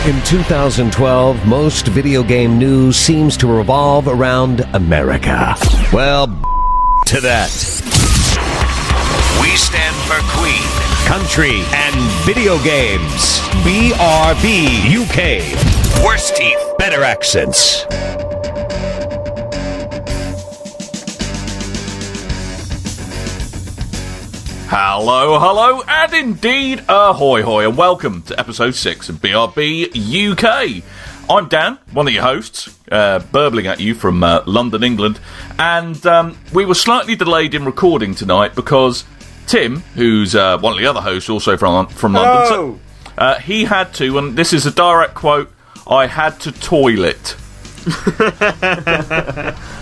In 2012, most video game news seems to revolve around America. Well, to that. We stand for Queen, Country, and video games. BRB UK. Worse teeth, Better accents. Hello, and indeed, ahoy hoy, and welcome to episode 6 of BRB UK. I'm Dan, one of your hosts, burbling at you from London, England, and we were slightly delayed in recording tonight because Tim, who's one of the other hosts also from London, so, he had to, and this is a direct quote, I had to toilet.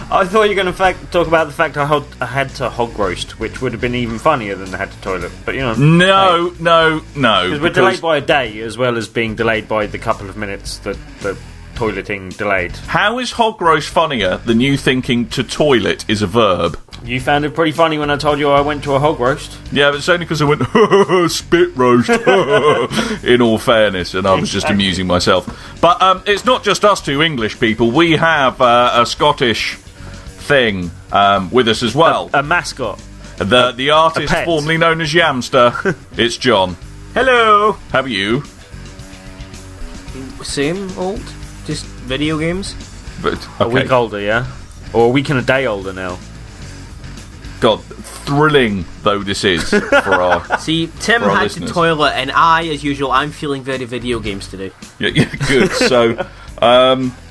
I thought you were going to talk about the fact I had to hog roast, which would have been even funnier than I had to toilet. But, you know. No. Because we're delayed by a day, as well as being delayed by the couple of minutes that the toileting delayed. How is hog roast funnier than you thinking to toilet is a verb? You found it pretty funny when I told you I went to a hog roast. Yeah, but it's only because I went, spit roast, in all fairness, and I was just amusing myself. But it's not just us two English people. We have a Scottish thing with us as well. A mascot. The artist formerly known as Yamster. It's John. Hello. How are you? Same old, just video games. But, okay. A week older, yeah? Or a week and a day older now. God, thrilling though this is for our See, Tim for our had listeners. to toilet, and I, as usual, I'm feeling very video games today. Yeah, good. So,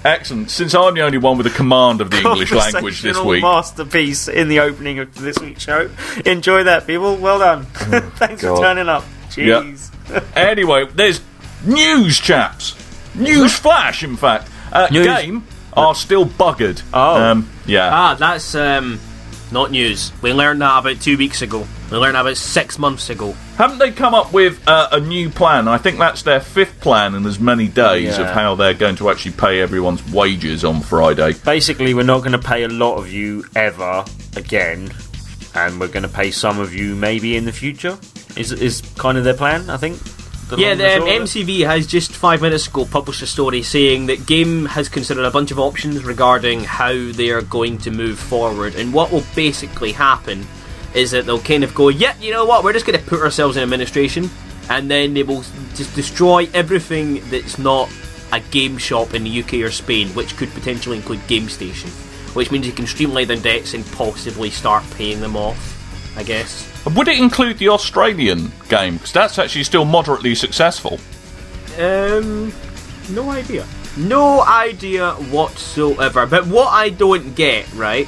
excellent. Since I'm the only one with a command of the English language this week, masterpiece in the opening of this week's show. Enjoy that, people. Well done. Thanks God. for turning up. Jeez. Yep. Anyway, there's news, chaps. News flash, in fact. Game are still buggered. Oh. Yeah. That's not news. We learned that about 2 weeks ago. We learned that about 6 months ago. Haven't they come up with a new plan? I think that's their 5th plan in as many days of how they're going to actually pay everyone's wages on Friday. Basically, we're not going to pay a lot of you ever again, and we're going to pay some of you maybe in the future. Is kind of their plan, I think. The MCV has just 5 minutes ago published a story saying that Game has considered a bunch of options regarding how they are going to move forward, and what will basically happen is that they'll kind of go, yeah, you know what, we're just going to put ourselves in administration, and then they will just destroy everything that's not a game shop in the UK or Spain, which could potentially include Game Station, which means you can streamline their debts and possibly start paying them off, I guess. Would it include the Australian game? Because that's actually still moderately successful. No idea. No idea whatsoever. But what I don't get, right,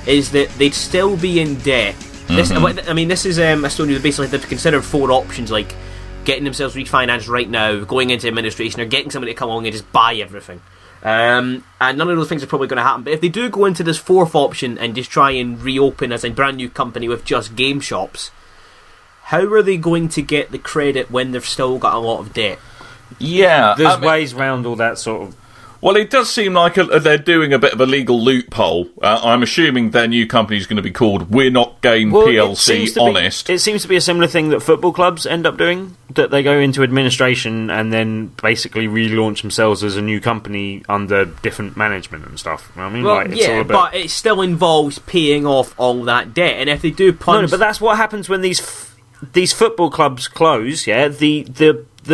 is that they'd still be in debt. This is a story that basically they've considered 4 options, like getting themselves refinanced right now, going into administration, or getting somebody to come along and just buy everything. And none of those things are probably going to happen. But if they do go into this 4th option and just try and reopen as a brand new company with just game shops, how are they going to get the credit when they've still got a lot of debt? Yeah, there's ways around all that sort of. Well, it does seem like they're doing a bit of a legal loophole. I'm assuming their new company is going to be called We're Not Game PLC Honest. It seems to be a similar thing that football clubs end up doing, that they go into administration and then basically relaunch themselves as a new company under different management and stuff. I mean, well, but it still involves paying off all that debt, and if they do punch... No, but that's what happens when these football clubs close, yeah?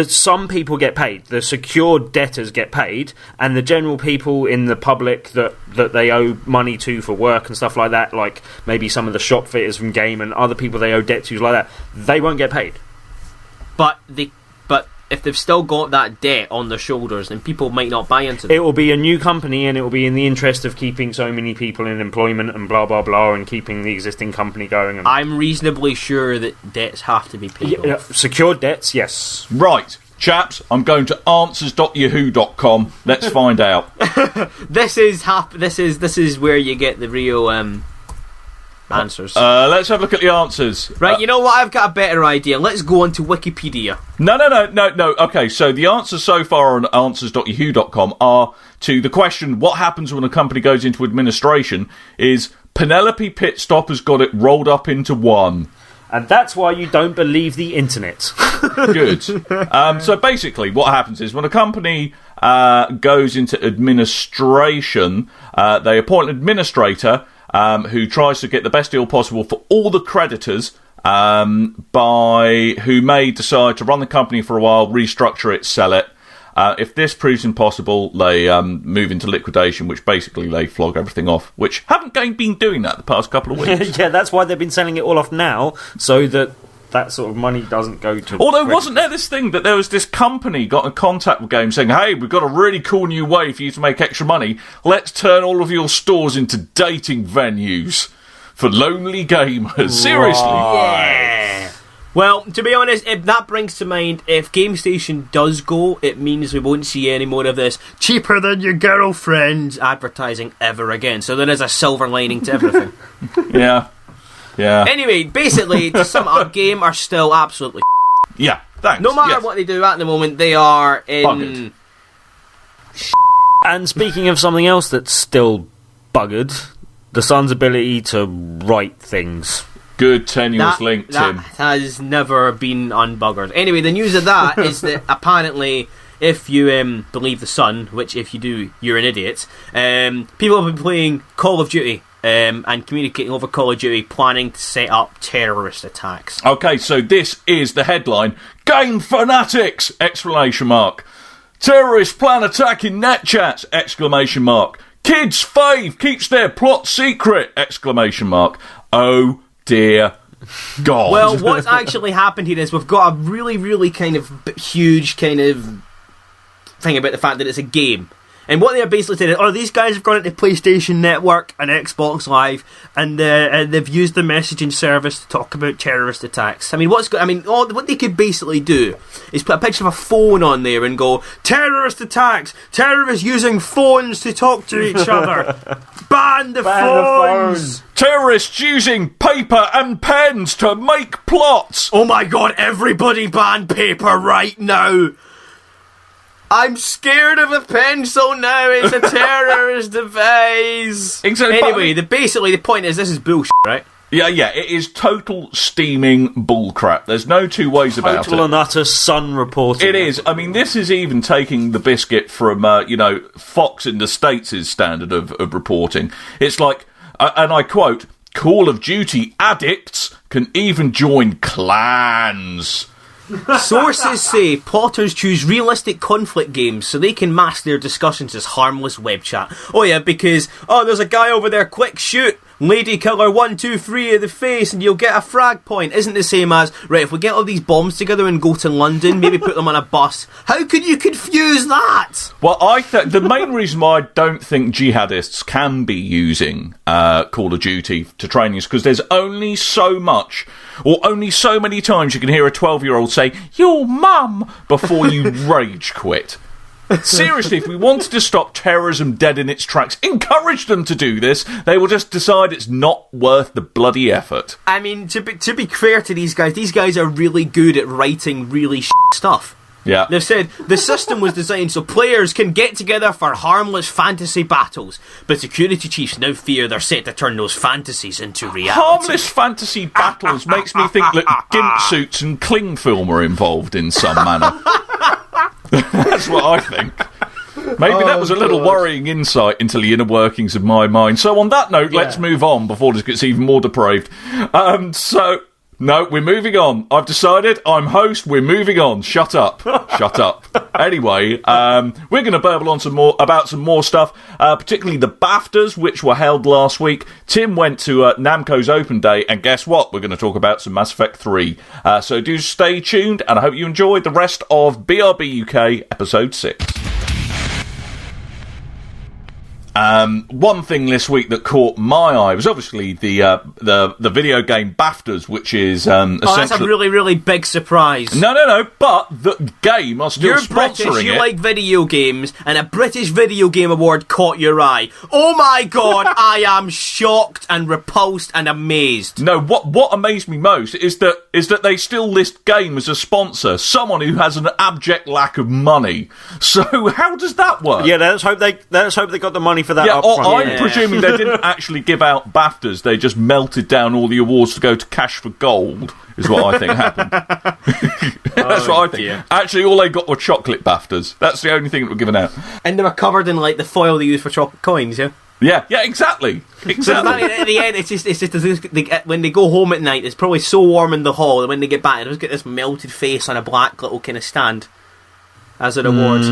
Some people get paid, the secured debtors get paid, and the general people in the public that they owe money to for work and stuff like that, like maybe some of the shop fitters from Game and other people they owe debt to like that, they won't get paid. But if they've still got that debt on their shoulders, then people might not buy into them. It will be a new company, and it will be in the interest of keeping so many people in employment and blah blah blah, and keeping the existing company going. And I'm reasonably sure that debts have to be paid off. Secured debts, yes. Right, chaps, I'm going to answers.yahoo.com. Let's find out. This is where you get the real answers. Let's have a look at the answers. Right, you know what? I've got a better idea. Let's go on to Wikipedia. No. Okay, so the answers so far on answers.yahoo.com are to the question, what happens when a company goes into administration, is Penelope Pitstop has got it rolled up into one. And that's why you don't believe the internet. Good. So basically, what happens is when a company goes into administration, they appoint an administrator who tries to get the best deal possible for all the creditors, who may decide to run the company for a while, restructure it, sell it. If this proves impossible, they move into liquidation, which basically they flog everything off, which haven't been doing that the past couple of weeks. Yeah, that's why they've been selling it all off now, so that sort of money doesn't go to... Although, wasn't there this thing that there was this company got in contact with Games saying, hey, we've got a really cool new way for you to make extra money. Let's turn all of your stores into dating venues for lonely gamers. Seriously. Yeah. Well, to be honest, if that brings to mind, if GameStation does go, it means we won't see any more of this cheaper than your girlfriend advertising ever again. So there is a silver lining to everything. Yeah. Anyway, basically, to sum up, Game are still absolutely Yeah, thanks. no matter what they do at the moment, they are in... And speaking of something else that's still buggered, the Sun's ability to write things. Good tenuous link, Tim. That has never been unbuggered. Anyway, the news of that is that apparently, if you believe the Sun, which if you do, you're an idiot, people have been playing Call of Duty and communicating over Call of Duty, planning to set up terrorist attacks. Okay, so this is the headline. Game fanatics! ! Terrorists plan attack in net chats! ! Kids fave keeps their plot secret! ! Oh dear God. Well, what's actually happened here is we've got a really, really kind of huge kind of thing about the fact that it's a game. And what they're basically saying is, these guys have gone into PlayStation Network and Xbox Live, and they've used the messaging service to talk about terrorist attacks. I mean, what they could basically do is put a picture of a phone on there and go, terrorist attacks, terrorists using phones to talk to each other. Ban the phones. Terrorists using paper and pens to make plots. Oh my God! Everybody ban paper right now. I'm scared of a pencil now. It's a terrorist device. Exactly. Anyway, the point is this is bullshit, right? Yeah, it is total steaming bullcrap. There's no two ways about it. Total and utter Sun reporting. It is. I mean, this is even taking the biscuit from, Fox in the States' standard of reporting. It's like, and I quote, Call of Duty addicts can even join clans. Sources say plotters choose realistic conflict games so they can mask their discussions as harmless web chat. Oh yeah, because, there's a guy over there, quick shoot, lady killer 1, 2, 3 in the face and you'll get a frag point. Isn't the same as, right, if we get all these bombs together and go to London, maybe put them on a bus. How could you confuse that? Well, the main reason why I don't think jihadists can be using Call of Duty to train is because there's only so much, or only so many times you can hear a 12-year-old say, your mum, before you rage quit. Seriously, if we wanted to stop terrorism dead in its tracks, encourage them to do this. They will just decide it's not worth the bloody effort. I mean, to be fair to these guys are really good at writing really stuff. Yeah. They've said the system was designed so players can get together for harmless fantasy battles, but security chiefs now fear they're set to turn those fantasies into reality. Harmless fantasy battles makes me think that gimp suits and cling film are involved in some manner. That's what I think. Maybe that was a little worrying insight into the inner workings of my mind. So on that note, let's move on before this gets even more depraved. No, we're moving on. I've decided I'm host. We're moving on. Shut up. Shut up. Anyway, we're going to burble on about some more stuff, particularly the BAFTAs, which were held last week. Tim went to Namco's Open Day, and guess what? We're going to talk about some Mass Effect 3. So do stay tuned, and I hope you enjoy the rest of BRB UK Episode 6. One thing this week that caught my eye was obviously the video game BAFTAs, which is essentially... that's a really, really big surprise. No, but the game are still sponsoring British, you it. like video games, and a British Video Game Award caught your eye. Oh my God, I am shocked and repulsed and amazed. No, what amazed me most is that they still list game as a sponsor, someone who has an abject lack of money. So how does that work? Yeah, let's hope they got the money for that Yeah, up front. I'm presuming they didn't actually give out BAFTAs. They just melted down all the awards to go to Cash for Gold, is what I think happened. That's what I think. Dear. Actually, all they got were chocolate BAFTAs. That's the only thing that were given out. And they were covered in like the foil they use for chocolate coins, yeah? Yeah, exactly. So Exactly. at the end, it's just when they go home at night, it's probably so warm in the hall that when they get back, they just get this melted face on a black little kind of stand as an award.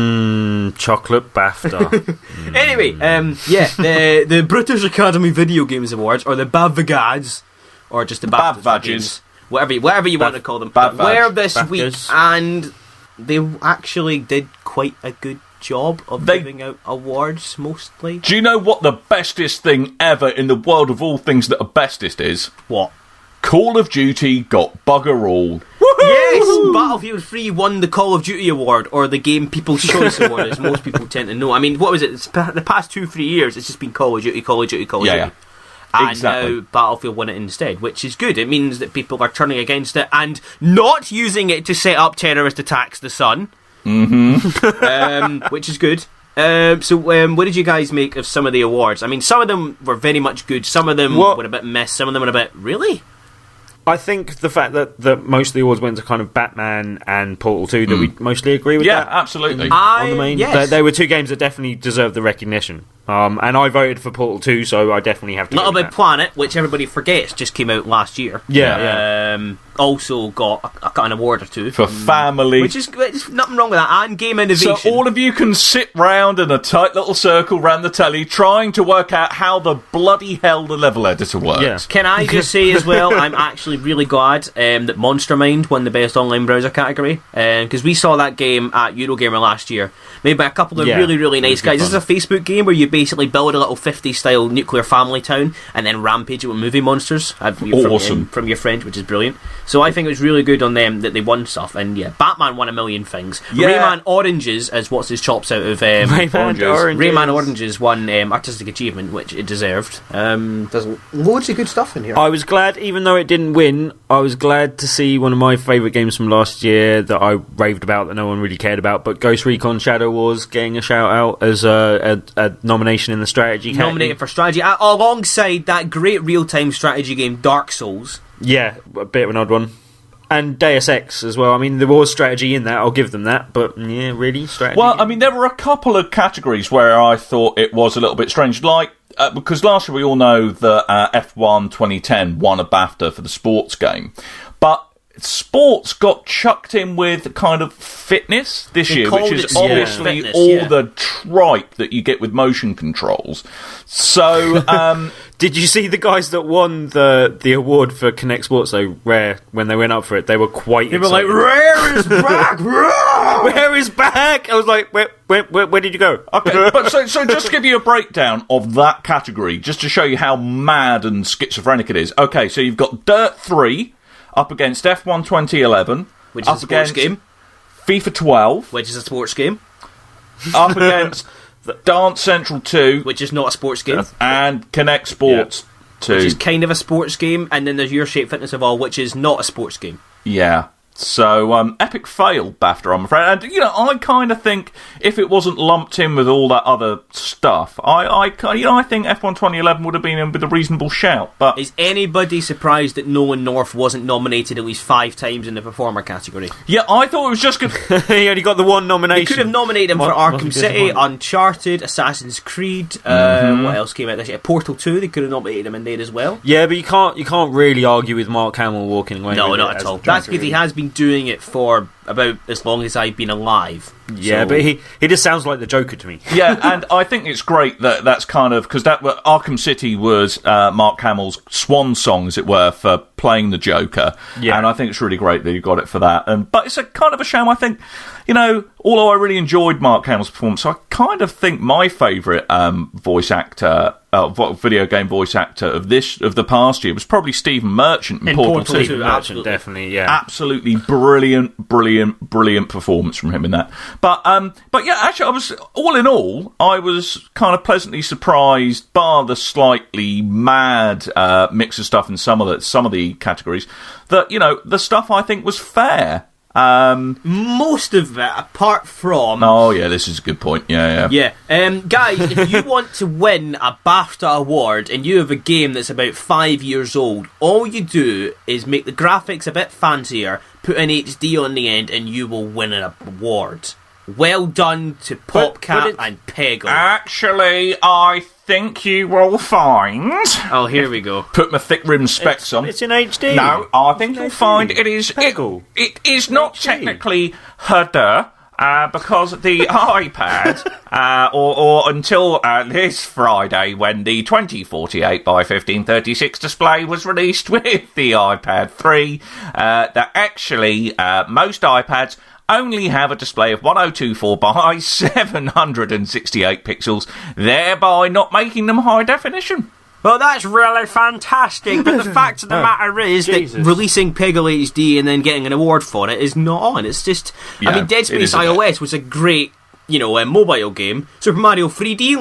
Chocolate BAFTA. Anyway, the British Academy Video Games Awards, or the BAVGADs, or just the BAVGADs. whatever you want to call them, BAVGADs. were this BAVGADs. week, and they actually did quite a good job of giving out awards, mostly. Do you know what the bestest thing ever in the world of all things that are bestest is? What? Call of Duty got bugger all. Yes! Battlefield 3 won the Call of Duty Award, or the Game People's Choice Award, as most people tend to know. I mean, what was it? The past 2-3 years, it's just been Call of Duty, Call of Duty, Call of Duty. Yeah. And Exactly. now Battlefield won it instead, which is good. It means that people are turning against it and not using it to set up terrorist attacks the sun. Which is good. So what did you guys make of some of the awards? I mean, some of them were very much good, some of them were a bit mess, some of them were a bit, really? I think the fact that most of the awards went to kind of Batman and Portal 2, that we mostly agree with Yeah, that. absolutely. On the main. Yes. They were two games that definitely deserved the recognition. And I voted for Portal 2, so I definitely have to Little go with Big that. Planet, which everybody forgets, just came out last year. Yeah. Also got an award or two. For family. Which is nothing wrong with that. And Game Innovation. So all of you can sit round in a tight little circle round the telly trying to work out how the bloody hell the level editor works. Yeah. Can I just say as well, I'm actually really glad that Monster Mind won the Best Online Browser category, because we saw that game at Eurogamer last year, made by a couple of really, really nice guys. This is a Facebook game where you basically build a little 50s style nuclear family town and then rampage it with movie monsters Awesome. from your friend, which is brilliant. So I think it was really good on them that they won stuff. And yeah, Batman won a million things. Yeah. Rayman Oranges, as what's his chops out of Rayman Oranges won Artistic Achievement, which it deserved. There's loads of good stuff in here. I was glad, even though it didn't win, I was glad to see one of my favourite games from last year that I raved about that no one really cared about, but Ghost Recon Shadow Wars getting a shout out as a nomination in the strategy category. Nominated for strategy, alongside that great real-time strategy game Dark Souls. Yeah, a bit of an odd one. And Deus Ex as well. I mean, there was strategy in that, I'll give them that, but yeah, really? Strategy? Well, I mean, there were a couple of categories where I thought it was a little bit strange, like, because last year we all know that F1 2010 won a BAFTA for the sports game, but sports got chucked in with kind of fitness this year, which is obviously the tripe that you get with motion controls. So, did you see the guys that won the award for Kinect Sports, though, Rare, when they went up for it? They were quite excited. They were like, Rare is back! Where is back? I was like, where did you go? okay, but so just to give you a breakdown of that category, just to show you how mad and schizophrenic it is. Okay, so you've got Dirt 3 up against F1 2011, Which is a sports game. FIFA 12, Which is a sports game. up against Dance Central 2, Which is not a sports game. and Kinect Sports 2. Which is kind of a sports game. And then there's Your Shape Fitness Evolve, which is not a sports game. Yeah. So, epic fail, BAFTA, I'm afraid. And, I kind of think if it wasn't lumped in with all that other stuff, I think F1 2011 would have been in with a reasonable shout. But is anybody surprised that Nolan North wasn't nominated at least 5 times in the performer category? yeah, I thought it was just good. He only got the one nomination. They could have nominated him for Arkham City, Uncharted, Assassin's Creed. What else came out this year? Portal 2. They could have nominated him in there as well. Yeah, but you can't really argue with Mark Hamill walking away. No, with not it at as all. the That's Joker, because he really. has been doing it for about as long as I've been alive. Yeah, So- but he just sounds like the Joker to me. Yeah, and I think it's great that that's kind of because Arkham City was Mark Hamill's swan song, as it were, for playing the Joker. Yeah. And I think it's really great that you got it for that. But it's a kind of a shame. I think, although I really enjoyed Mark Hamill's performance, I kind of think my favourite voice actor. Video game voice actor of the past year was probably Stephen Merchant in Portal 2. Merchant, absolutely. definitely, yeah. Absolutely brilliant performance from him in that. But yeah, actually, I was kind of pleasantly surprised, bar the slightly mad mix of stuff in some of the categories, that the stuff I think was fair. Most of it, apart from... Oh, yeah, this is a good point. Yeah. Guys, if you want to win a BAFTA award and you have a game that's about 5 years old, all you do is make the graphics a bit fancier, put an HD on the end, and you will win an award. Well done to PopCat and Peggle. Actually, I think you will find... Oh, here we go. Put my thick-rimmed specs on. It's in HD. No, I think you'll find it is... Peggle. It is not technically HD, because the iPad, or until this Friday, when the 2048 by 1536 display was released with the iPad 3, that actually most iPads only have a display of 1024 by 768 pixels, thereby not making them high definition. Well, that's really fantastic, but the fact of the matter is that releasing Peggle HD and then getting an award for it is not on. It's just... I mean, Dead Space iOS was a great... mobile game. Super Mario 3D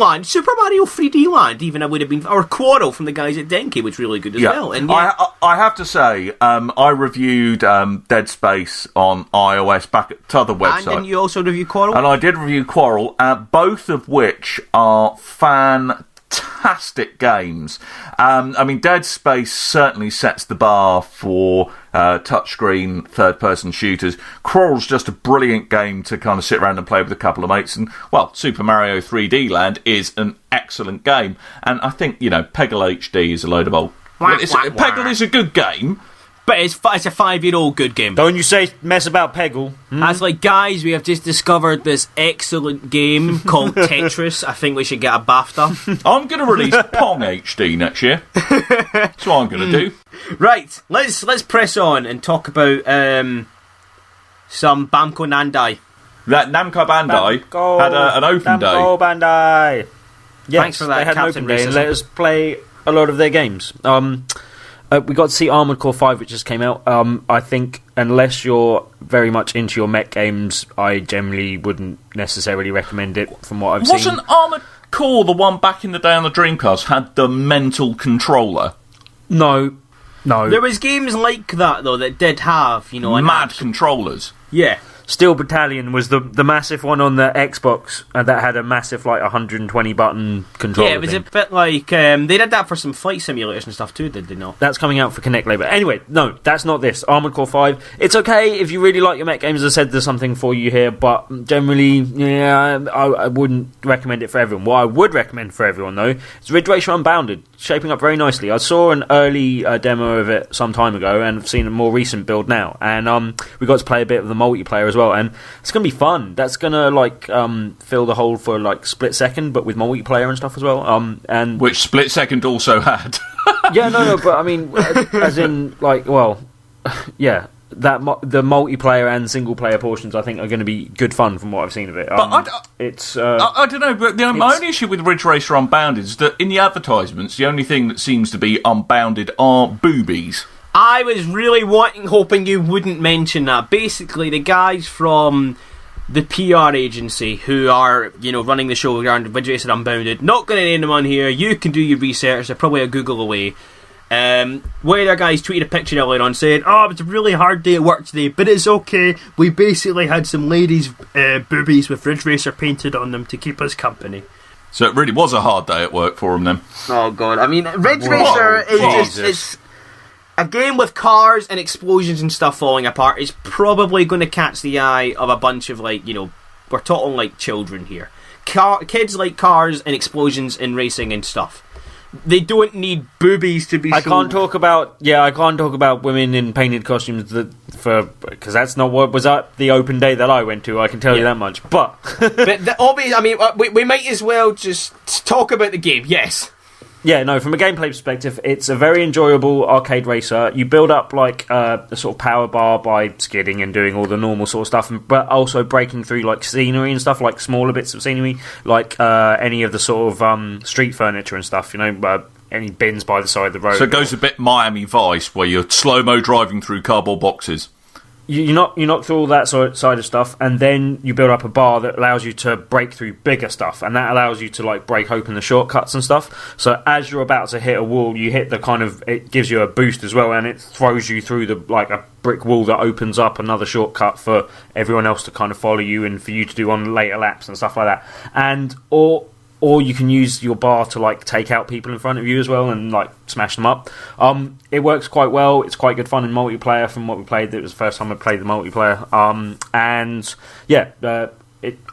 Land, even I would have been... Or Quarrel from the guys at Denki was really good as well. And I have to say, I reviewed Dead Space on iOS back at t'other website. And then you also review Quarrel? And I did review Quarrel, both of which are fantastic games. I mean, Dead Space certainly sets the bar for touchscreen third-person shooters. Quarrel's just a brilliant game to kind of sit around and play with a couple of mates. And, well, Super Mario 3D Land is an excellent game. And I think, Peggle HD is a load of old... Peggle is a good game. But it's a 5-year-old good game. Don't you say mess about Peggle. That's like, guys, we have just discovered this excellent game called Tetris. I think we should get a BAFTA. I'm going to release Pong HD next year. That's what I'm going to do. Right, let's press on and talk about some Namco Bandai. That Namco Bandai had an open day. Namco Bandai. Yes, thanks for that, they had Captain an open day and Racism. let us play a lot of their games. We got to see Armored Core 5, which just came out. I think, unless you're very much into your mech games, I generally wouldn't necessarily recommend it from what I've seen. Wasn't Armored Core the one back in the day on the Dreamcast had the mental controller? No. There was games like that, though, that did have, mad controllers. Yeah. Steel Battalion was the massive one on the Xbox that had a massive 120 button controller. Yeah, it was a bit like they did that for some flight simulators and stuff too, did they not? That's coming out for Kinect later. Anyway, no, that's not this. Armored Core 5. It's okay if you really like your mech games. As I said, there's something for you here, but generally, I wouldn't recommend it for everyone. What I would recommend for everyone, though, is Ridge Racer Unbounded. Shaping up very nicely. I saw an early demo of it some time ago, and I've seen a more recent build now. And we got to play a bit of the multiplayer as well, and it's going to be fun. That's going to fill the hole for Split Second, but with multiplayer and stuff as well. And which Split Second also had. Yeah, no, but I mean, as in yeah. The multiplayer and single player portions, I think, are going to be good fun from what I've seen of it. But I don't know. But my only issue with Ridge Racer Unbounded is that in the advertisements, the only thing that seems to be unbounded are boobies. I was really hoping you wouldn't mention that. Basically, the guys from the PR agency who are, running the show around Ridge Racer Unbounded, not going to name them on here. You can do your research. They're probably a Google away. One of their guys tweeted a picture earlier on saying, "Oh, it was a really hard day at work today, but it's okay. We basically had some ladies' boobies with Ridge Racer painted on them to keep us company." So it really was a hard day at work for them then. Oh god, I mean, Ridge Racer is a game with cars and explosions and stuff falling apart. Is probably going to catch the eye of a bunch of we're talking children here. Kids like cars and explosions and racing and stuff. They don't need boobies to be. I can't talk about women in painted costumes because that's not what was at the open day that I went to. I can tell you that much. But obviously, I mean, we might as well just talk about the game. Yes. Yeah, no, from a gameplay perspective, it's a very enjoyable arcade racer. You build up a sort of power bar by skidding and doing all the normal sort of stuff, but also breaking through scenery and stuff, smaller bits of scenery, any of the sort of street furniture and stuff, any bins by the side of the road. So it goes a bit Miami Vice, where you're slow-mo driving through cardboard boxes. you knock through all that side of stuff, and then you build up a bar that allows you to break through bigger stuff, and that allows you to like break open the shortcuts and stuff. So as you're about to hit a wall, you hit it gives you a boost as well, and it throws you through a brick wall that opens up another shortcut for everyone else to kind of follow you and for you to do on later laps and stuff like that. And or you can use your bar to like take out people in front of you as well and like smash them up. It works quite well. It's quite good fun in multiplayer. From what we played, it was the first time I played the multiplayer.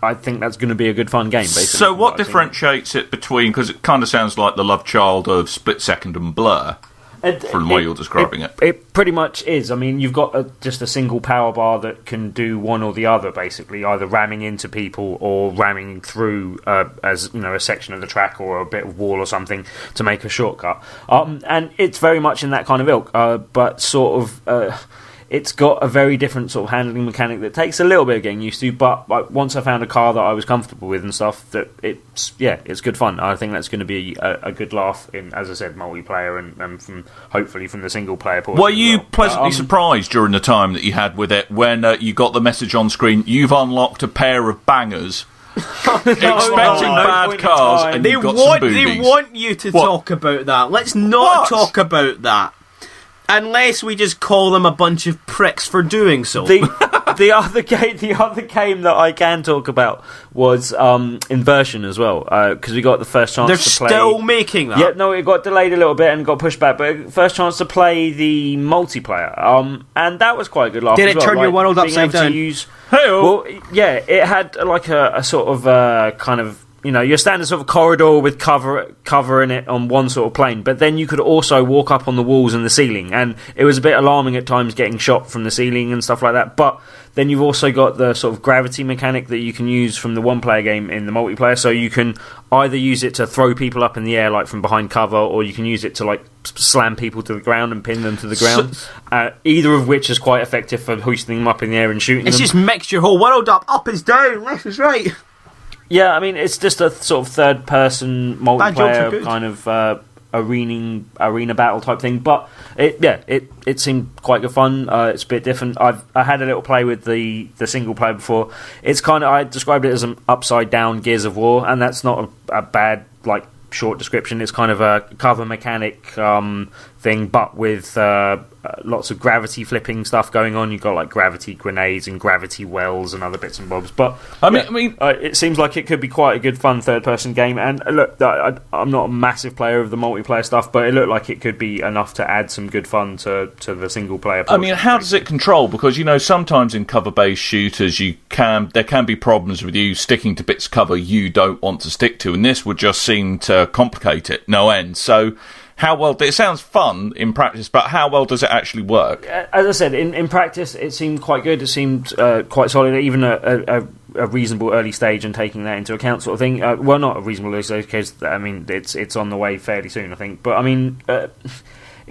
I think that's going to be a good fun game. Basically. So what differentiates it between? Because it kind of sounds like the love child of Split Second and Blur. From the way you're describing it. It pretty much is. I mean, you've got just a single power bar that can do one or the other, basically, either ramming into people or ramming through as a section of the track or a bit of wall or something to make a shortcut. And it's very much in that kind of ilk, but sort of... It's got a very different sort of handling mechanic that takes a little bit of getting used to, but once I found a car that I was comfortable with and stuff, it's good fun. I think that's going to be a good laugh in, as I said, multiplayer and hopefully from the single player portion. Were you pleasantly surprised during the time that you had with it when you got the message on screen, you've unlocked a pair of bangers? Expecting bad cars, and you've got some boobies. They want you to talk about that. Let's not talk about that. Unless we just call them a bunch of pricks for doing so. The other game that I can talk about was Inversion as well, because we got the first chance to play. They're still making that? Yeah, no, it got delayed a little bit and got pushed back, but first chance to play the multiplayer, and that was quite a good laugh. Did as it turn your world upside down? Well, yeah, it had like a sort of kind of, your standard sort of corridor with cover in it on one sort of plane, but then you could also walk up on the walls and the ceiling, and it was a bit alarming at times getting shot from the ceiling and stuff like that. But then you've also got the sort of gravity mechanic that you can use from the one-player game in the multiplayer, so you can either use it to throw people up in the air like from behind cover, or you can use it to like slam people to the ground and pin them to the ground, either of which is quite effective for hoisting them up in the air and shooting them. It's just mixed your whole world up. Up is down, left is right. Yeah, I mean, it's just a sort of third-person multiplayer kind of arena battle type thing. But it seemed quite good fun. It's a bit different. I had a little play with the single player before. It's kind of, I described it as an upside down Gears of War, and that's not a bad like short description. It's kind of a cover mechanic thing, but with lots of gravity flipping stuff going on. You've got like gravity grenades and gravity wells and other bits and bobs. But I mean, it seems like it could be quite a good fun third-person game. And look, I'm not a massive player of the multiplayer stuff, but it looked like it could be enough to add some good fun to the single-player portion. I mean, how does it control? Because sometimes in cover-based shooters, there can be problems with you sticking to bits of cover you don't want to stick to, and this would just seem to complicate it no end. So, how well... It sounds fun in practice, but how well does it actually work? As I said, in practice, it seemed quite good. It seemed quite solid, even a reasonable early stage, and taking that into account sort of thing. Well, not a reasonable early stage, because, I mean, it's on the way fairly soon, I think. But, I mean...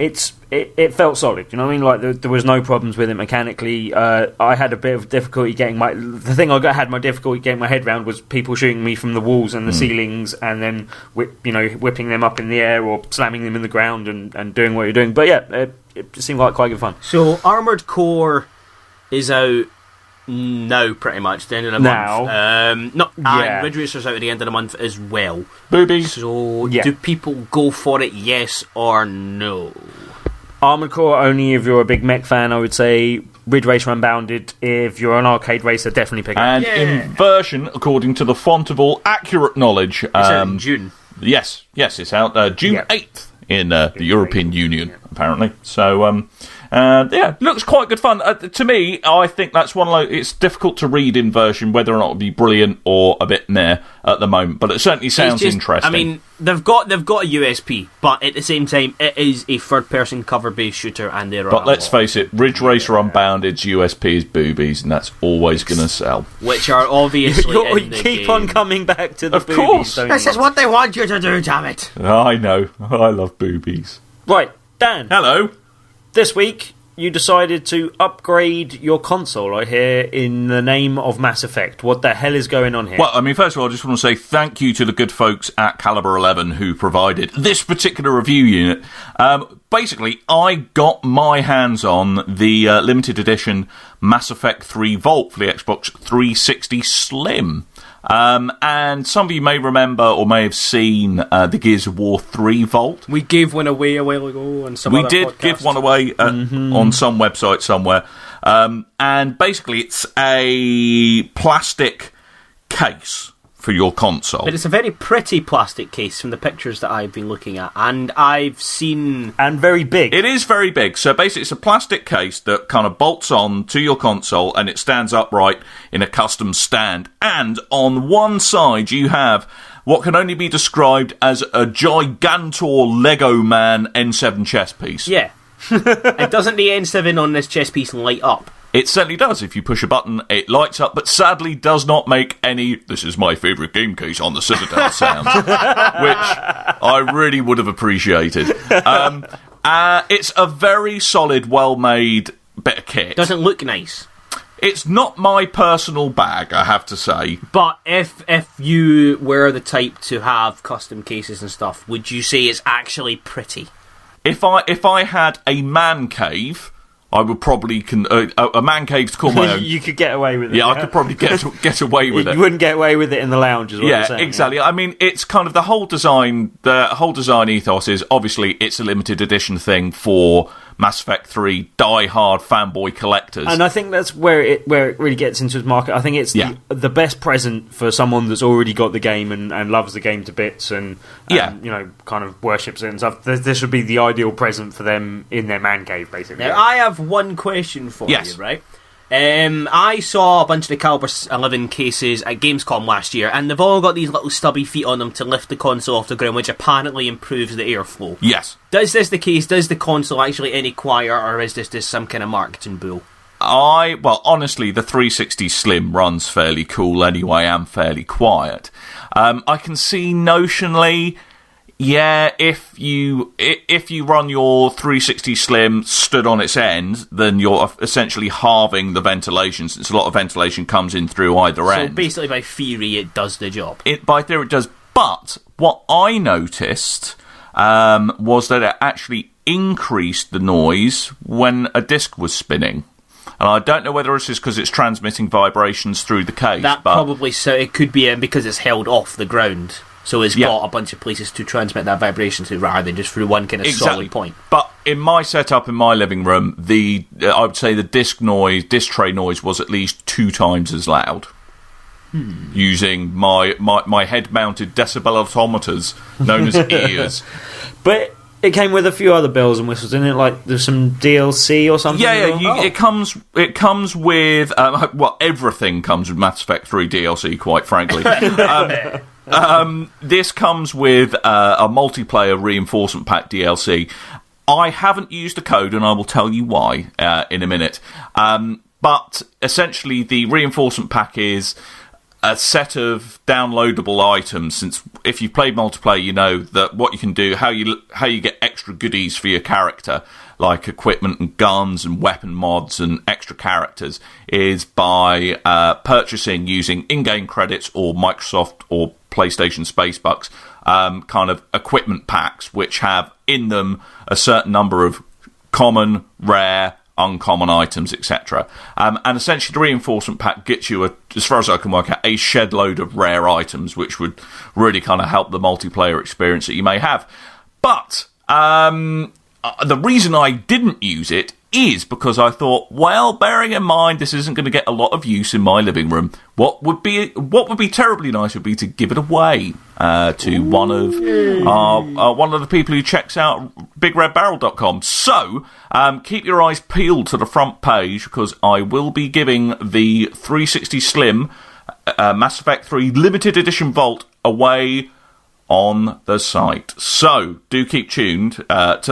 It felt solid, you know what I mean? Like there was no problems with it mechanically. I had a bit of difficulty getting had my difficulty getting my head round was people shooting me from the walls and the ceilings, and then whipping them up in the air or slamming them in the ground and doing what you're doing. But yeah, it seemed like quite good fun. So Armored Core is out now, pretty much the end of the month. And Ridge Racer's out at the end of the month as well. Boobies. So do people go for it? Yes or no? Armored Core only if you're a big mech fan, I would say. Ridge Racer Unbounded if you're an arcade racer, definitely pick it up. And Inversion, according to the font of all accurate knowledge, it's out in June. Yes, it's out June 8th in the European Union, apparently. So looks quite good fun. To me, I think that's one of it's difficult to read Inversion whether or not it'll be brilliant or a bit meh at the moment, but it certainly sounds interesting. I mean, they've got a USP, but at the same time, it is a third-person cover-based shooter, and But let's face it, Ridge Racer Unbounded's USP is boobies, and that's always going to sell. Which are obviously you keep on coming back to the of boobies. Course. This is what they want you to do, damn it. I know. I love boobies. Right, Dan. Hello. This week, you decided to upgrade your console, I hear, in the name of Mass Effect. What the hell is going on here? Well, I mean, first of all, I just want to say thank you to the good folks at Caliber 11 who provided this particular review unit. Basically, I got my hands on the limited edition Mass Effect 3 Vault for the Xbox 360 Slim. And some of you may remember or may have seen the Gears of War 3 Vault. We gave one away a while ago on some We other did podcast. give one away on some website somewhere. And basically, it's a plastic case for your console. But it's a very pretty plastic case from the pictures that I've been looking at, and I've seen... And very big. It is very big. So basically, it's a plastic case that kind of bolts on to your console, and it stands upright in a custom stand. And on one side, you have what can only be described as a gigantor Lego Man N7 chess piece. Yeah. And doesn't the N7 on this chess piece light up? It certainly does. If you push a button, it lights up, but sadly does not make any, this is my favourite game case on the Citadel sounds, which I really would have appreciated. It's a very solid, well-made bit of kit. Doesn't look nice. It's not my personal bag, I have to say. But if you were the type to have custom cases and stuff, would you say it's actually pretty? If I had a man cave, I would probably a man cave to call my own. You could get away with it. Yeah, I could probably get away with it. You wouldn't get away with it in the lounge, is what you're saying. Exactly. Yeah. I mean, it's kind of the whole design ethos is obviously it's a limited edition thing for Mass Effect 3 die-hard fanboy collectors. And I think that's where it really gets into its market. I think it's the best present for someone that's already got the game and loves the game to bits and kind of worships it and stuff. This would be the ideal present for them in their man cave, basically. Now, I have one question for you, right? I saw a bunch of the Caliber 11 cases at Gamescom last year, and they've all got these little stubby feet on them to lift the console off the ground, which apparently improves the airflow. Yes. Does this the case? Does the console actually any quieter, or is this just some kind of marketing bull? Well, honestly, the 360 Slim runs fairly cool anyway and fairly quiet. I can see notionally... Yeah, if you run your 360 Slim stood on its end, then you're essentially halving the ventilation, since a lot of ventilation comes in through either end. So basically, by theory, it does the job. By theory, it does. But what I noticed was that it actually increased the noise when a disc was spinning. And I don't know whether it's just because it's transmitting vibrations through the case. Probably so. It could be because it's held off the ground. So it's got a bunch of places to transmit that vibration to, rather than just through one kind of solid point. But in my setup in my living room, I would say the disc tray noise was at least 2 times as loud. Using my head-mounted decibelatometers, known as ears. But it came with a few other bells and whistles, didn't it? Like there's some DLC or something. It comes with everything comes with Mass Effect 3 DLC. Quite frankly. This comes with a multiplayer reinforcement pack DLC. I haven't used the code, and I will tell you why in a minute. But essentially, the reinforcement pack is a set of downloadable items. Since if you've played multiplayer, you know that what you can do, how you get extra goodies for your character, like equipment and guns and weapon mods and extra characters, is by purchasing using in-game credits or Microsoft or PlayStation Space Bucks kind of equipment packs, which have in them a certain number of common, rare, uncommon items, etc. And essentially the reinforcement pack gets you, as far as I can work out, a shed load of rare items, which would really kind of help the multiplayer experience that you may have. But the reason I didn't use it is because I thought, well, bearing in mind this isn't going to get a lot of use in my living room, what would be terribly nice would be to give it away to one of the people who checks out BigRedBarel.com. So keep your eyes peeled to the front page, because I will be giving the 360 Slim Mass Effect 3 Limited Edition Vault away on the site. So do keep tuned to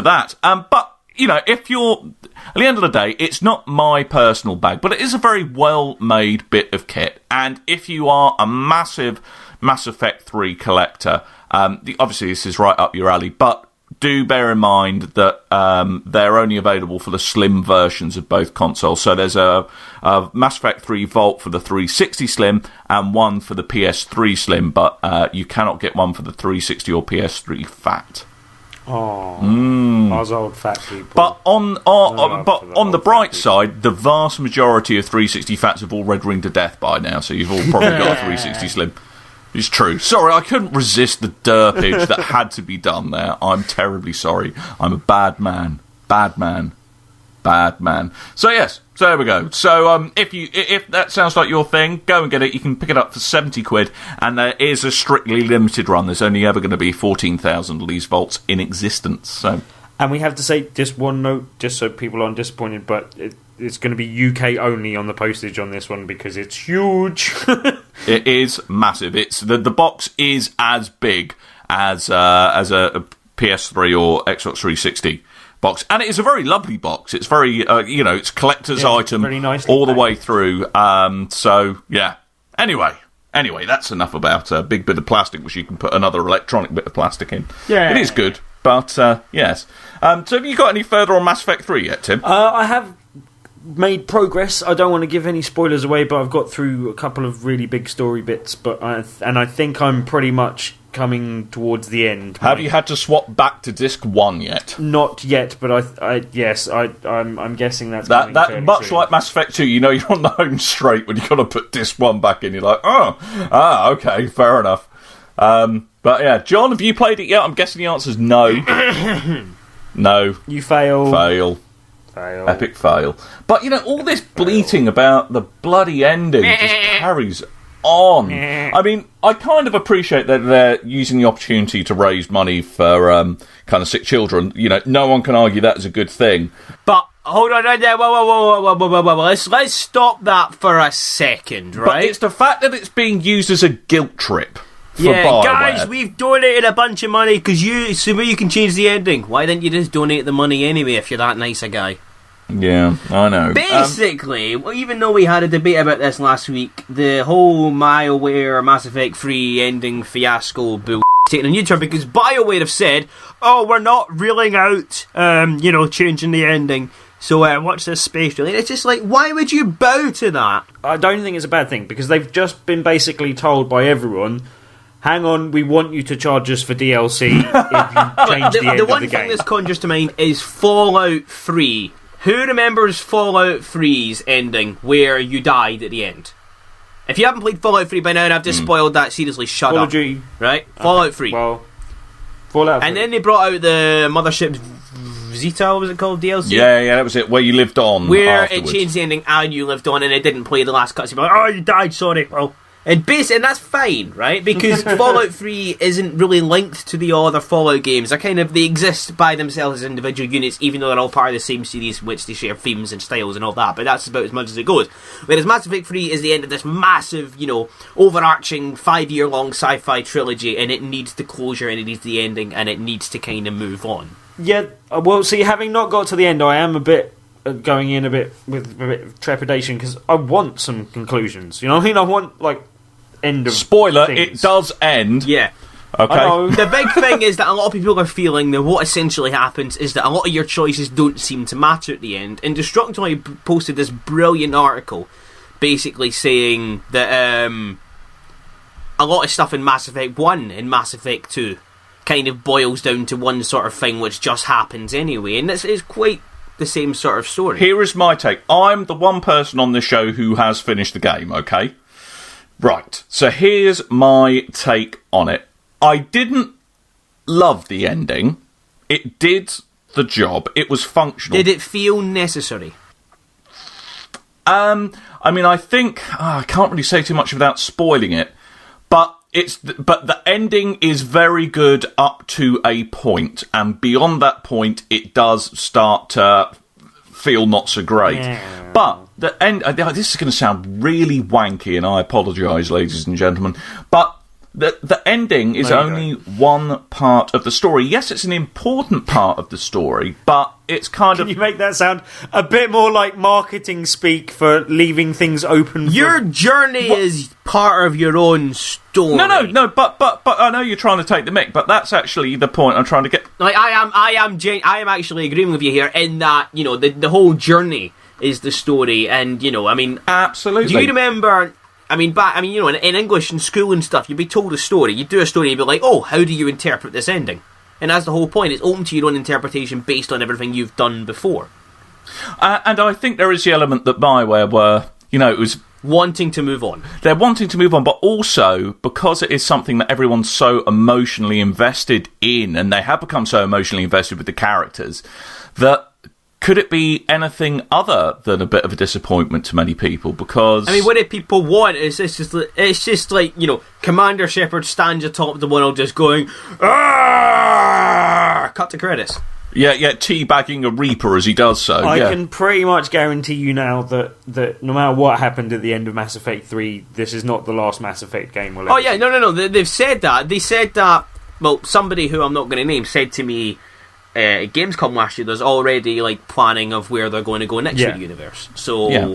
that. But if you're, at the end of the day, it's not my personal bag, but it is a very well-made bit of kit. And if you are a massive Mass Effect 3 collector, obviously this is right up your alley, but do bear in mind that they're only available for the slim versions of both consoles. So there's a Mass Effect 3 Vault for the 360 Slim and one for the PS3 Slim, but you cannot get one for the 360 or PS3 Fat. Us old fat people. But on the bright side, the vast majority of 360 Fats have all red ringed to death by now, so you've all probably got a 360 Slim. It's true. Sorry, I couldn't resist the derpage that had to be done there. I'm terribly sorry. I'm a bad man. Bad man. Bad man. So yes, so there we go. So if that sounds like your thing, go and get it. You can pick it up for 70 quid, and there is a strictly limited run. There's only ever going to be 14,000 of these vaults in existence. So, and we have to say just one note, just so people aren't disappointed, but it's going to be UK only on the postage on this one because it's huge. It is massive. It's the box is as big as a PS3 or Xbox 360 box, and it is a very lovely box. It's very it's collector's item very all the way through. So yeah. Anyway, that's enough about a big bit of plastic, which you can put another electronic bit of plastic in. Yeah, it is good. But yes. So have you got any further on Mass Effect 3 yet, Tim? I have made progress. I don't want to give any spoilers away, but I've got through a couple of really big story bits. But I think I'm pretty much coming towards the end. Have you had to swap back to disc 1 yet? Not yet, but I'm guessing that's that much soon. Like Mass Effect 2. You know you're on the home straight when you've got to put disc 1 back in. You're like, okay, fair enough. But yeah, John, have you played it yet? I'm guessing the answer's no. No. You fail. Fail. Epic fail. But, all this bleating about the bloody ending just carries on. I mean, I kind of appreciate that they're using the opportunity to raise money for kind of sick children. No one can argue that is a good thing. But hold on right there. Whoa. Let's stop that for a second, right? But it's the fact that it's being used as a guilt trip. Guys, we've donated a bunch of money because you can change the ending. Why didn't you just donate the money anyway if you're that nice a guy? Yeah, I know. Basically, even though we had a debate about this last week, the whole BioWare Mass Effect 3 ending fiasco bull taking a new turn because BioWare have said, we're not reeling out, changing the ending. So watch this space really. It's just like, why would you bow to that? I don't think it's a bad thing because they've just been basically told by everyone, hang on, we want you to charge us for DLC if you change the end of the game. The one thing that's conjures to mind is Fallout 3. Who remembers Fallout 3's ending where you died at the end? If you haven't played Fallout 3 by now and I've just spoiled that, seriously, shut up. Duty. Right? Fallout 3. Well, Fallout 3. And then they brought out the Mothership Zeta, what was it called? DLC? Yeah, that was it, where you lived on where afterwards. It changed the ending and you lived on and it didn't play the last cutscene. Like, you died, sorry. Well, and that's fine, right? Because Fallout 3 isn't really linked to the other Fallout games. They exist by themselves as individual units, even though they're all part of the same series, which they share themes and styles and all that. But that's about as much as it goes. Whereas Mass Effect 3 is the end of this massive, overarching 5-year-long sci-fi trilogy, and it needs the closure, and it needs the ending, and it needs to kind of move on. Yeah, well, see, having not got to the end, I am a bit going in a bit with a bit of trepidation because I want some conclusions. You know what I mean? I want end of spoiler things. It does end. Yeah. Okay. The big thing is that a lot of people are feeling that what essentially happens is that a lot of your choices don't seem to matter at the end. And Destructoid posted this brilliant article basically saying that a lot of stuff in Mass Effect 1 and Mass Effect 2 kind of boils down to one sort of thing which just happens anyway. And this is quite the same sort of story. Here is my take. I'm the one person on this show who has finished the game, okay? Right, so here's my take on it. I didn't love the ending. It did the job. It was functional. Did it feel necessary? I mean, I think I can't really say too much without spoiling it, but the ending is very good up to a point, and beyond that point, it does start to feel not so great. Yeah. But the end. This is going to sound really wanky, and I apologise, ladies and gentlemen. But the ending is only one part of the story. Yes, it's an important part of the story, but it's kind of... Can you make that sound a bit more like marketing speak for leaving things open? Your journey is part of your own story. No. But I know you're trying to take the mick, but that's actually the point I'm trying to get. Like I am actually agreeing with you here in that the whole journey is the story, and I mean, absolutely. Do you remember? In English and school and stuff, you'd be told a story. You'd do a story, and you'd be like, "Oh, how do you interpret this ending?" And that's the whole point. It's open to your own interpretation based on everything you've done before. And I think there is the element that BioWare were, it was wanting to move on. They're wanting to move on, but also because it is something that everyone's so emotionally invested in, and they have become so emotionally invested with the characters, that could it be anything other than a bit of a disappointment to many people? Because what do people want? It's just like Commander Shepard stands atop of the world just going, "Arrgh!" Cut to credits. Yeah, teabagging a Reaper as he does so. I can pretty much guarantee you now that no matter what happened at the end of Mass Effect 3, this is not the last Mass Effect game we'll ever Oh, yeah, no. They've said that. They said that, well, somebody who I'm not going to name said to me at Gamescom last year there's already, planning of where they're going to go next with the universe. So... Yeah.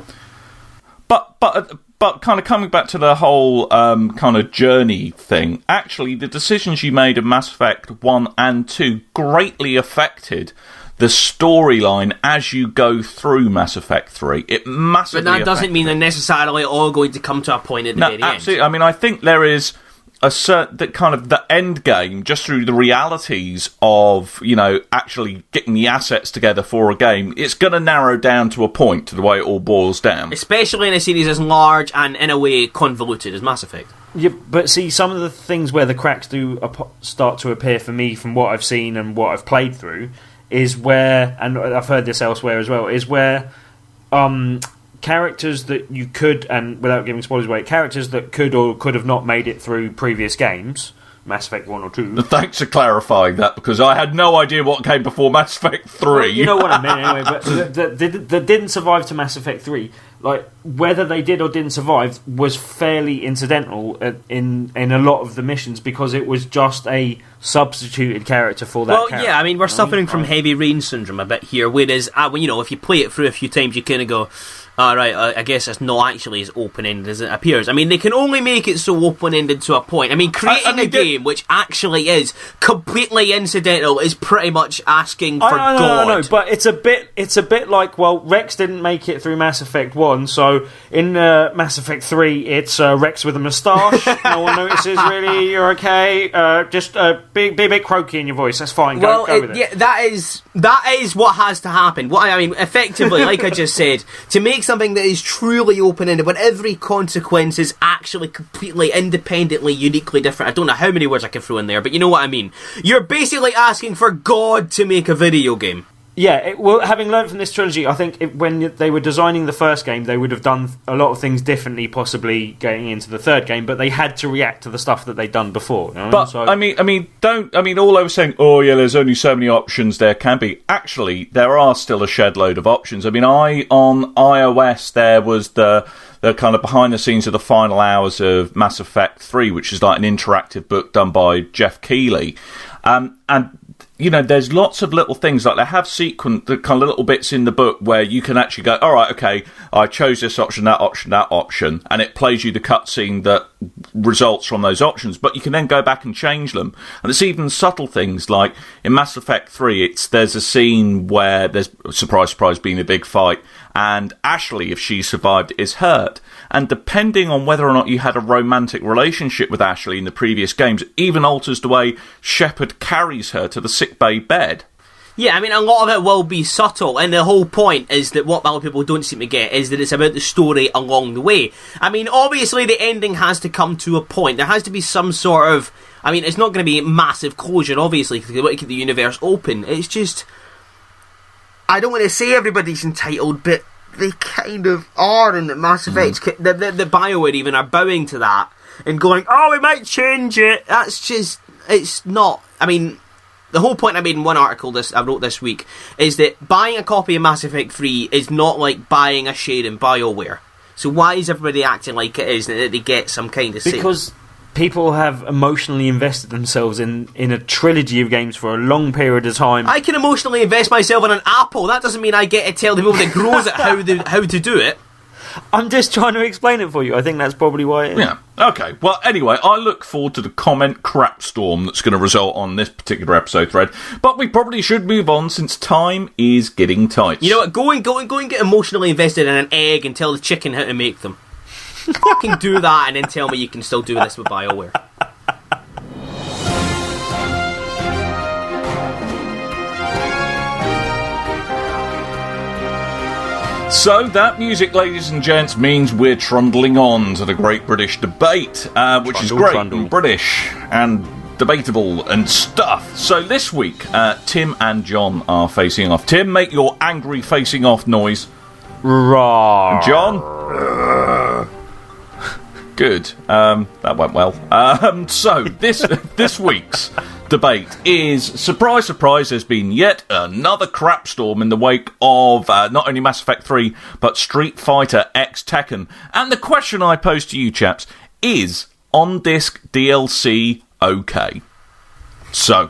But kind of coming back to the whole kind of journey thing, actually, the decisions you made in Mass Effect 1 and 2 greatly affected the storyline as you go through Mass Effect 3. It massively But that doesn't mean they're necessarily all going to come to a point at the very absolutely. end. I mean, I think there is a certain that kind of the end game, just through the realities of actually getting the assets together for a game, it's going to narrow down to a point to the way it all boils down. Especially in a series as large and in a way convoluted as Mass Effect. Yeah, but see, some of the things where the cracks do start to appear for me from what I've seen and what I've played through is where, and I've heard this elsewhere as well, is where characters that you could, and without giving spoilers away, characters that could or could have not made it through previous games, Mass Effect 1 or 2. Thanks for clarifying that, because I had no idea what came before Mass Effect 3. Well, you know what I meant anyway, but that didn't survive to Mass Effect 3, whether they did or didn't survive was fairly incidental in a lot of the missions, because it was just a substituted character for that character. Yeah, I mean, we're suffering from heavy rain syndrome a bit here, whereas, if you play it through a few times, you kind of go... Alright, I guess it's not actually as open-ended as it appears. I mean, they can only make it so open-ended to a point. I mean, creating a game which actually is completely incidental is pretty much asking for God. No, but it's a bit like, well, Rex didn't make it through Mass Effect 1, so in Mass Effect 3, it's Rex with a moustache. No one notices, really, you're okay. Just be a bit croaky in your voice, that's fine, go with it. Yeah, that is what has to happen. Effectively, like I just said, to make something that is truly open-ended, when every consequence is actually completely independently, uniquely different. I don't know how many words I can throw in there, but you know what I mean. You're basically asking for God to make a video game. Yeah, having learned from this trilogy, I think when they were designing the first game, they would have done a lot of things differently, possibly going into the third game, but they had to react to the stuff that they'd done before. But all I was saying, there's only so many options there can be. Actually, there are still a shed load of options. I mean, on iOS, there was the kind of behind the scenes of the final hours of Mass Effect 3, which is like an interactive book done by Jeff Keighley. And there's lots of little things, like they have the kind of little bits in the book where you can actually go, all right, okay, I chose this option, that option, and it plays you the cutscene that results from those options, but you can then go back and change them. And it's even subtle things, like in Mass Effect 3, there's a scene where there's, surprise, been a big fight, and Ashley, if she survived, is hurt. And depending on whether or not you had a romantic relationship with Ashley in the previous games, it even alters the way Shepard carries her to the sickbay bed. Yeah, I mean, a lot of it will be subtle, and the whole point is that what a lot of people don't seem to get is that it's about the story along the way. I mean, obviously the ending has to come to a point. There has to be some sort of... I mean, it's not going to be massive closure, obviously, because they want to keep the universe open. It's just... I don't want to say everybody's entitled, but they kind of are in the Mass Effect. The BioWare even are bowing to that and going, we might change it. That's just... It's not... I mean... The whole point I made in one article I wrote this week is that buying a copy of Mass Effect 3 is not like buying a share in BioWare. So why is everybody acting like it is, that they get some kind of sale? Because people have emotionally invested themselves in a trilogy of games for a long period of time. I can emotionally invest myself in an apple. That doesn't mean I get to tell the people that grows it how to do it. I'm just trying to explain it for you. I think that's probably why it is. Yeah. Okay. Well, anyway, I look forward to the comment crap storm that's going to result on this particular episode thread. But we probably should move on since time is getting tight. You know what? Go and get emotionally invested in an egg and tell the chicken how to make them. Fucking do that and then tell me you can still do this with BioWare. So that music, ladies and gents, means we're trundling on to the Great British Debate, which is great and British and debatable and stuff. So this week, Tim and Jon are facing off. Tim, make your angry facing off noise. Rawr. Jon? Good. That went well. So this week's debate is, surprise, surprise, there's been yet another crap storm in the wake of not only Mass Effect 3, but Street Fighter X Tekken. And the question I pose to you chaps is, on-disc DLC okay? So...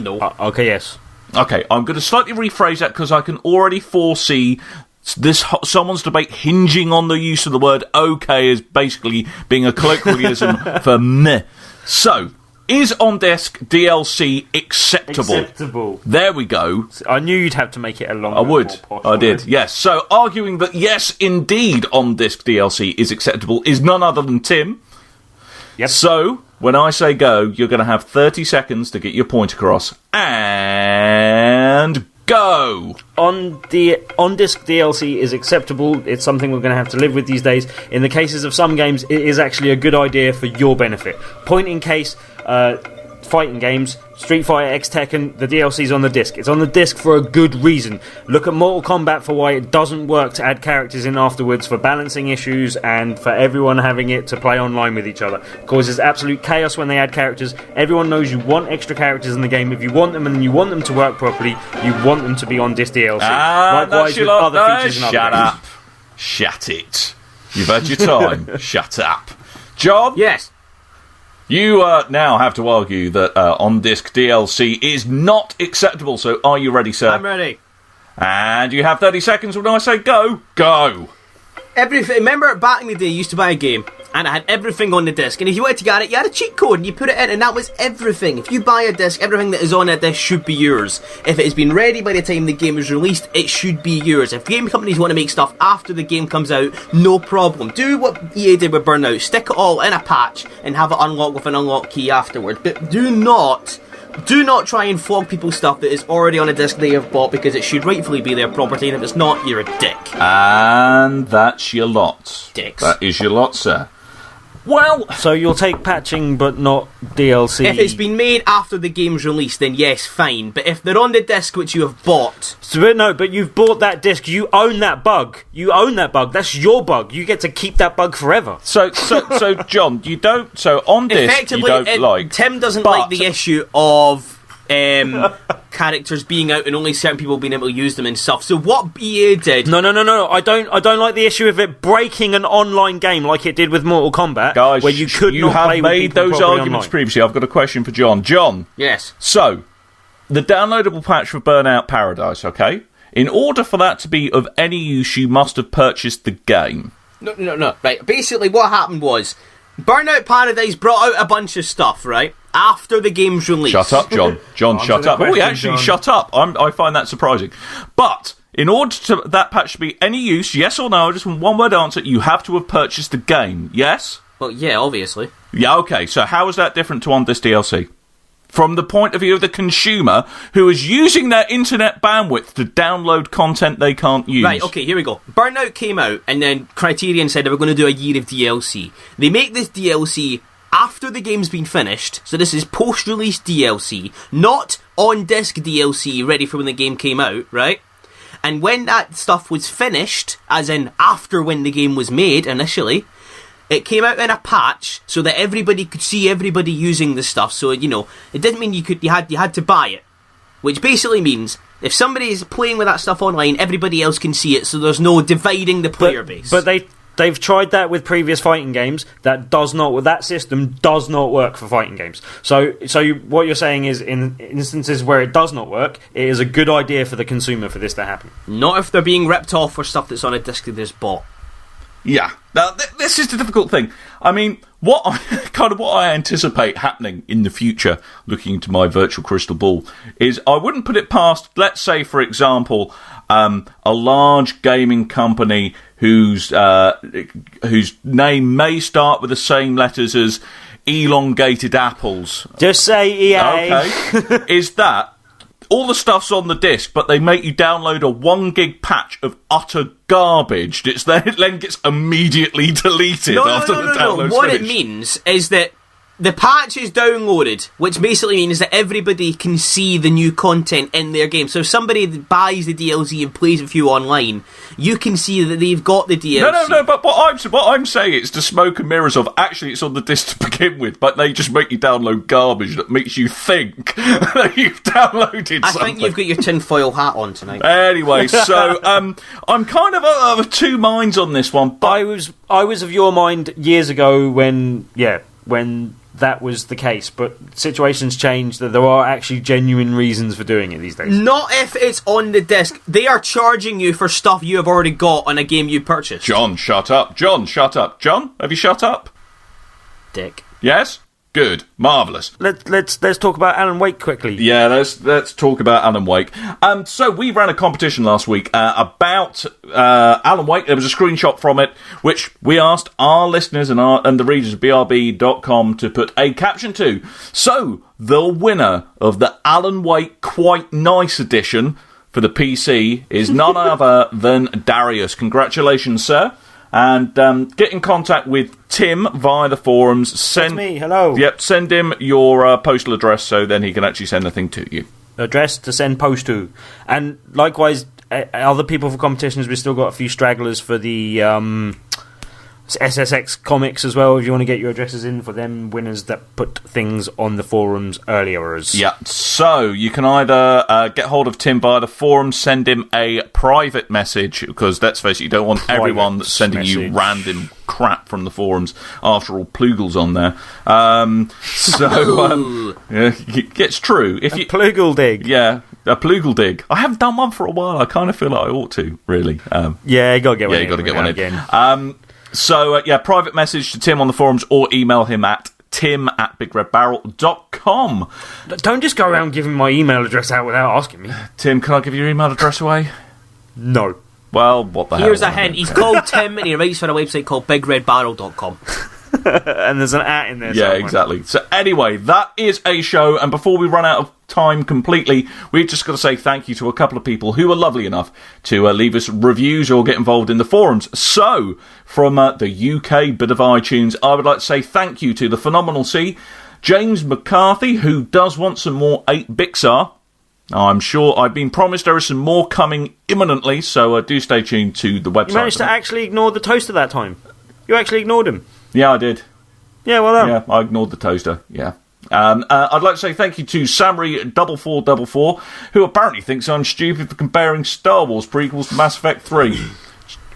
No. Okay, yes. Okay, I'm going to slightly rephrase that because I can already foresee someone's debate hinging on the use of the word okay as basically being a colloquialism for meh. So... is on-disc DLC acceptable? Acceptable. There we go. I knew you'd have to make it a longer. I would. I did, yes. So, arguing that yes, indeed, on-disc DLC is acceptable is none other than Tim. Yep. So, when I say go, you're going to have 30 seconds to get your point across. And... go! On-disc DLC is acceptable. It's something we're going to have to live with these days. In the cases of some games, it is actually a good idea for your benefit. Point in case, fighting games, Street Fighter X Tekken, the DLC's on the disc. It's on the disc for a good reason. Look at Mortal Kombat for why it doesn't work to add characters in afterwards, for balancing issues, and for everyone having it to play online with each other. It causes absolute chaos when they add characters. Everyone knows you want extra characters in the game. If you want them and you want them to work properly, you want them to be on disc DLC. Likewise with other features and other Shut games. up. Shut it. You've had your time. Shut up. Jon? Yes. You now have to argue that on-disc DLC is not acceptable, so are you ready, sir? I'm ready. And you have 30 seconds when I say go. Go! Remember back in the day, you used to buy a game, and it had everything on the disc, and if you wanted to get it, you had a cheat code, and you put it in, and that was everything. If you buy a disc, everything that is on a disc should be yours. If it has been ready by the time the game is released, it should be yours. If game companies want to make stuff after the game comes out, no problem. Do what EA did with Burnout. Stick it all in a patch, and have it unlocked with an unlock key afterwards. But do not try and flog people's stuff that is already on a disc they have bought, because it should rightfully be their property, and if it's not, you're a dick. And that's your lot. Dicks. That is your lot, sir. Well... so you'll take patching, but not DLC? If it's been made after the game's released, then yes, fine. But if they're on the disc which you have bought... But you've bought that disc. You own that bug. You own that bug. That's your bug. You get to keep that bug forever. So Jon, you don't... So, on disc, you don't like... Tim doesn't like the issue of... characters being out and only certain people being able to use them and stuff. So what EA did... No. I don't like the issue of it breaking an online game like it did with Mortal Kombat, guys, where you could not play with people properly. You have made those arguments online. previously. I've got a question for Jon. Jon. Yes. So, the downloadable patch for Burnout Paradise, okay? In order for that to be of any use, you must have purchased the game. No. Right, basically what happened was... Burnout Paradise brought out a bunch of stuff, right? After the game's release. Shut up, Jon. Jon, shut up. Oh, he actually shut up. I find that surprising. But, in order to that patch to be any use, yes or no, just one word answer, you have to have purchased the game, yes? Well, yeah, obviously. Yeah, okay, so how is that different to on-disc DLC? From the point of view of the consumer who is using their internet bandwidth to download content they can't use. Right, okay, here we go. Burnout came out, and then Criterion said they were going to do a year of DLC. They make this DLC after the game's been finished, so this is post-release DLC, not on-disc DLC ready for when the game came out, right? And when that stuff was finished, as in after when the game was made initially, it came out in a patch so that everybody could see everybody using the stuff. So, you know, it didn't mean you had to buy it. Which basically means if somebody is playing with that stuff online, everybody else can see it, so there's no dividing the player base. But they've tried that with previous fighting games. That system does not work for fighting games. So what you're saying is, in instances where it does not work, it is a good idea for the consumer for this to happen. Not if they're being ripped off for stuff that's on a disc they just bought. Yeah. Now, this is the difficult thing. I mean, what I anticipate happening in the future, looking into my virtual crystal ball, is I wouldn't put it past, let's say, for example, a large gaming company whose name may start with the same letters as elongated apples. Just say EA. Okay. Is that all the stuff's on the disc, but they make you download a 1 gig patch of utter garbage. It then gets immediately deleted after the download's What finished. it means is that the patch is downloaded, which basically means that everybody can see the new content in their game. So if somebody buys the DLC and plays with you online, you can see that they've got the DLC. No, but what I'm saying is the smoke and mirrors of actually it's on the disc to begin with, but they just make you download garbage that makes you think that you've downloaded I something. think you've got your tinfoil hat on tonight. Anyway, so I'm kind of two minds on this one. But I was of your mind years ago when that was the case, but situations change, that there are actually genuine reasons for doing it these days. Not if it's on the disc. They are charging you for stuff you have already got on a game you purchased. John, shut up. John, shut up. John, have you shut up? Dick. Yes? Good. Marvellous. Let's talk about Alan Wake quickly. Yeah, let's talk about Alan Wake. So we ran a competition last week about Alan Wake. There was a screenshot from it, which we asked our listeners and the readers of BRB.com to put a caption to. So the winner of the Alan Wake Quite Nice edition for the PC is none other than Darius. Congratulations, sir. And get in contact with Tim via the forums. That's me, hello. Yep, send him your postal address so then he can actually send the thing to you. Address to send post to. And likewise, other people for competitions, we've still got a few stragglers for the SSX comics as well, if you want to get your addresses in for them winners that put things on the forums earlier. Yeah, so you can either get hold of Tim via the forums, send him a private message, because let's face it, you don't want everyone that's sending you random crap from the forums. After all, Plugel's on there. It's true. If you Plugel dig. Yeah, a Plugel dig. I haven't done one for a while. I kind of feel like I ought to, really. Yeah, you got to get one in. Yeah, you got to get one in. Again. So, private message to Tim on the forums or email him at tim@BigRedBarel.com. Don't just go around giving my email address out without asking me. Tim, can I give your email address away? No. Well, what the hell? Here's a hint. He's called Tim and he writes for a website called BigRedBarel.com. And there's an at in there somewhere. Yeah, exactly. So anyway, that is a show, and before we run out of time completely, we've just got to say thank you to a couple of people who were lovely enough to leave us reviews or get involved in the forums. So, from the UK bit of iTunes, I would like to say thank you to the Phenomenal C, James McCarthy, who does want some more 8-Bixar. I'm sure I've been promised there is some more coming imminently, so do stay tuned to the website. You managed to actually ignore the toaster that time. You actually ignored him. Yeah, I did. Yeah, well done. Yeah, I ignored the toaster, yeah. I'd like to say thank you to Samry4444, who apparently thinks I'm stupid for comparing Star Wars prequels to Mass Effect 3.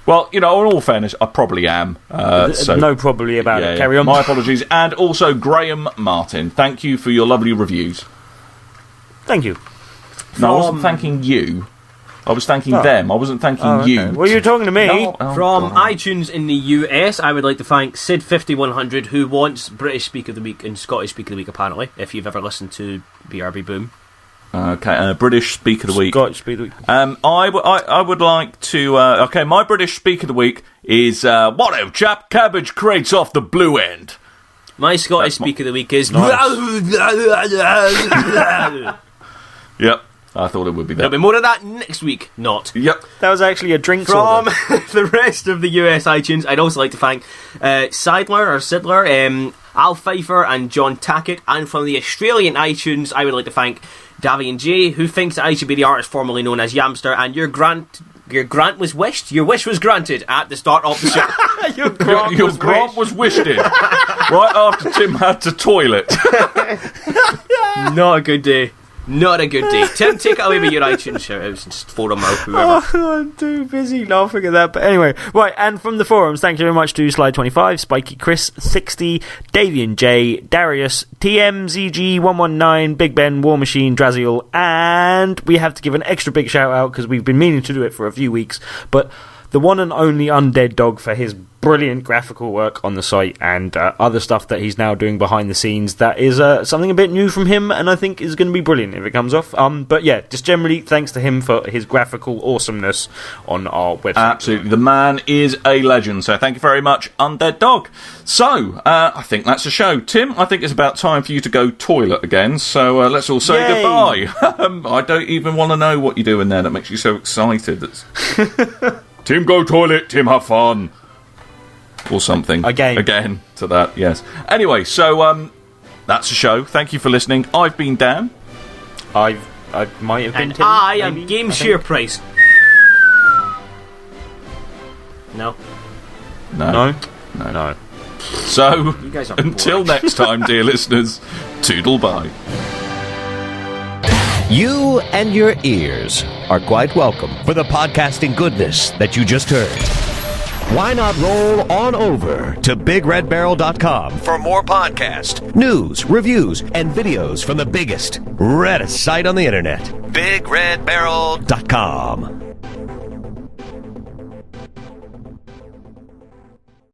Well, in all fairness, I probably am. No probably about it. Carry on. My apologies. And also Graham Martin. Thank you for your lovely reviews. Thank you. No, I wasn't thanking you. I was thanking them. I wasn't thanking you. Well, you're talking to me. From iTunes in the US, I would like to thank Sid5100, who wants British Speak of the Week and Scottish Speak of the Week, apparently, if you've ever listened to BRB Boom. Okay, British Speak of the Week. Scottish Speak of the Week. I would like to... my British Speak of the Week is... what a chap, cabbage crates off the blue end. My Scottish Speak of the Week is... Yep. I thought it would be that. There'll be more of that next week. Not. Yep. That was actually a drink From order. the rest of the US iTunes, I'd also like to thank Sidler, Al Pfeiffer and John Tackett. And from the Australian iTunes, I would like to thank Davian J, who thinks that I should be the artist formerly known as Yamster, and your grant was wished. Your wish was granted at the start of the show. Your grant was wished in. Right after Tim had to toilet. Not a good day. Not a good day. Tim, take it away with your iTunes shout-outs and forum or whoever. Oh, I'm too busy laughing at that. But anyway, right, and from the forums, thank you very much to Slide25, Spiky Chris 60, Davian J, Darius, TMZG119, Big Ben, War Machine, Draziel, and we have to give an extra big shout-out because we've been meaning to do it for a few weeks, but the one and only Undead Dog for his brilliant graphical work on the site and other stuff that he's now doing behind the scenes. That is something a bit new from him, and I think is going to be brilliant if it comes off. But yeah, just generally thanks to him for his graphical awesomeness on our website. Absolutely, the man is a legend. So thank you very much, Undead Dog. So I think that's the show. Tim, I think it's about time for you to go toilet again. So let's all say goodbye. I don't even want to know what you're doing there. That makes you so excited. Tim, go toilet. Tim, have fun. Or something. Again to that, yes. Anyway, so that's the show. Thank you for listening. I've been Dan. I might have been And Tim. I am Game Share Price. No. So, You guys are until boring. next time, dear listeners, toodle bye. You and your ears are quite welcome for the podcasting goodness that you just heard. Why not roll on over to BigRedBarel.com for more podcasts, news, reviews, and videos from the biggest, reddest site on the internet, BigRedBarel.com.